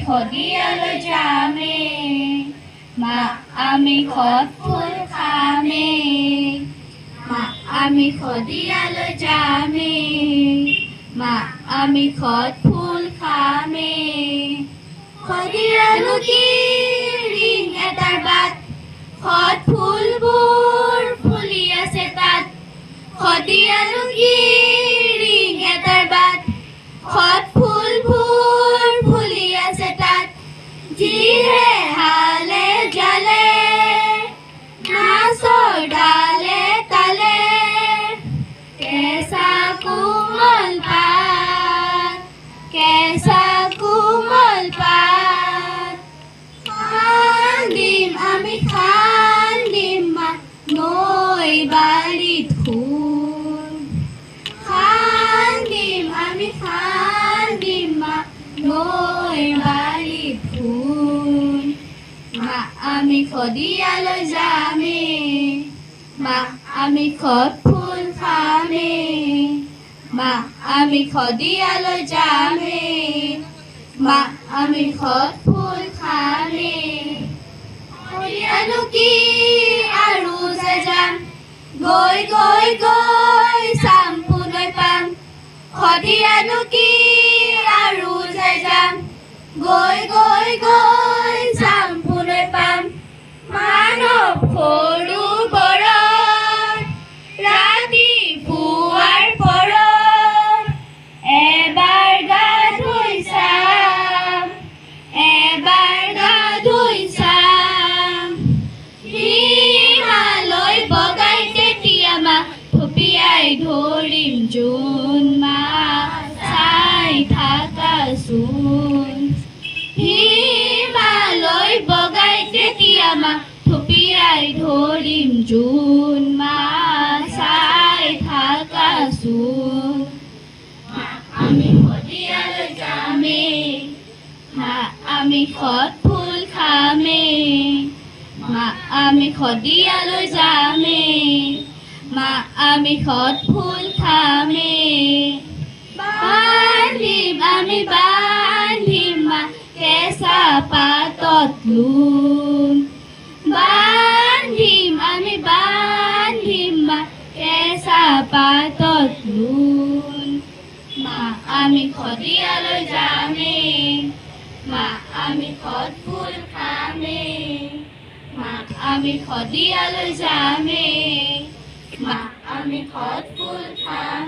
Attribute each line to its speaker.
Speaker 1: শদিয়ালৈ যামে মা আমি ঘৰত ফুল খামে মা আমি শদিয়ালৈ যামে মা আমি ঘৰত ফুল খামে শদিয়ানো কি ৰিং এটাৰ বাট ঘৰত ফুলবোৰ ফুলি আছে তাত শদিয়ানো কি ৰিং এটাৰ বাট ঘৰত ফুলবোৰ ফুলি আছে তাত যিহে হালে জালে নাচৰ ডালে তালে কেঁচা কোমল পাত কেঁচা কোমল পাত খান্দিম আমি খান্দিম মা নৈ বাৰীত ফুল খান্দিম আমি খান্দিম মা নৈ বাৰীত ফুল মা আমি শদিয়ালৈ যামে মা আমি ঘৰত ফুল খামে মা আমি শদিয়ালৈ যামে মা আমি ঘৰত ফুল খামে শদিয়ানো কি আৰু যে যাম গৈ গৈ গৈ চাম পুনৈ পাম শদিয়ানো কি আৰু যে যাম গৈ গৈ গৈ চাম পুনৈ পাম মানৱ সৰোবৰত ৰাতিপুৱাৰ পৰত এবাৰ গা ধুই চাম এবাৰ গা ধুই চাম হিমালয় বগাই তেতিয়া মা থপিয়াই ধৰিম জোন মা চাই থাকাচোন হিমালয় বগাই তেতিয়া মা থপিয়াই ধৰিম জোন মা চাই থাকাচোন মা আমি শদিয়ালৈ যামে মা আমি ঘৰত ফুল খামে মা আমি শদিয়ালৈ যামে মা আমি ঘৰত ফুল খামে বান্ধিম আমি বান্ধিম মা কেঁচা পাতত লোন বান্ধিম আমি বান্ধিম মা কেঁচা পাতত লোন মা আমি শদিয়ালৈ যামে মা আমি ঘৰত ফুল খামে মা আমি শদিয়ালৈ যামে মা আমি ঘৰত ফুল খাম